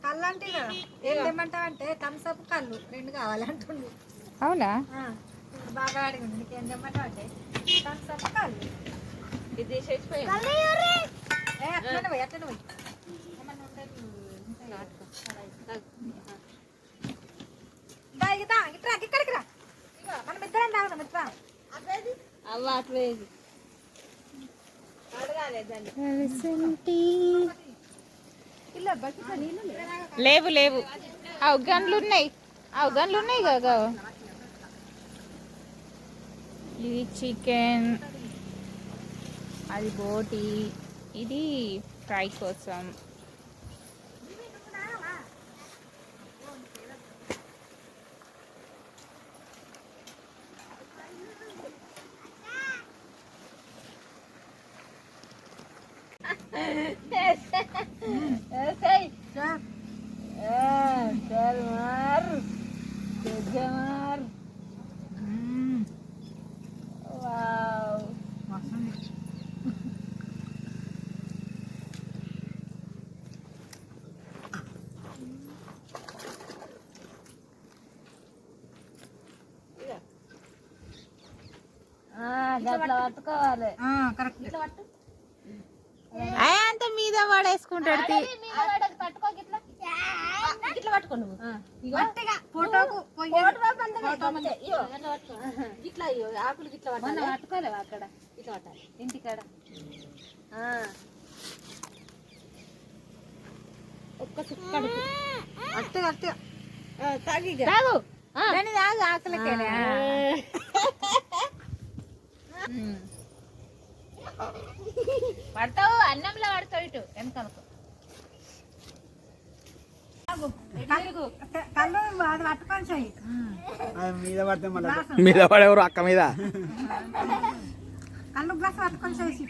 కళ్ళు అంటే ఏం తెమ్మంటావు అంటే థమ్స్అప్ కళ్ళు 2 కావాలంటుంది. అవునా? బాగా అడిగింది నీకేం తెమ్మంటావు అంటే థమ్స్అప్ కళ్ళు. ఇది చేసిపోయి అట్లనే పోయి ఏమన్నా ఉంటే ఇక్కడికి రా. మనం ఇద్దరం తాగుదాం ఇట్లా. అవ్వ అట్లేదు అడగాలి దాన్ని. లేవు లేవు, గన్లు ఉన్నాయి కదా. ఇది చికెన్, అది బోటి, ఇది ఫ్రై కోసం. గట్ల పట్టుకోవాలి. కరెక్ట్. అంత మీద పడేసుకుంటాడు. ఇట్లా పట్టుకో నువ్వు. ఇట్లా ఆకులు ఇట్లా పట్టుకోలేవు అక్కడ. ఇట్లా పట్టాలి ఇంటికాడ. ఒక్క సుక్కడు అట్టే తాగి తాగు, ఆకలికేనా? పడతావు, అన్నంలో పడతావు. ఇటు వెనకలకు కళ్ళు అది పట్టుకొని చెయ్యి మీద పడితే మీద పడేవారు అక్క మీద కళ్ళు గ్లాస్ పట్టుకొని చేసి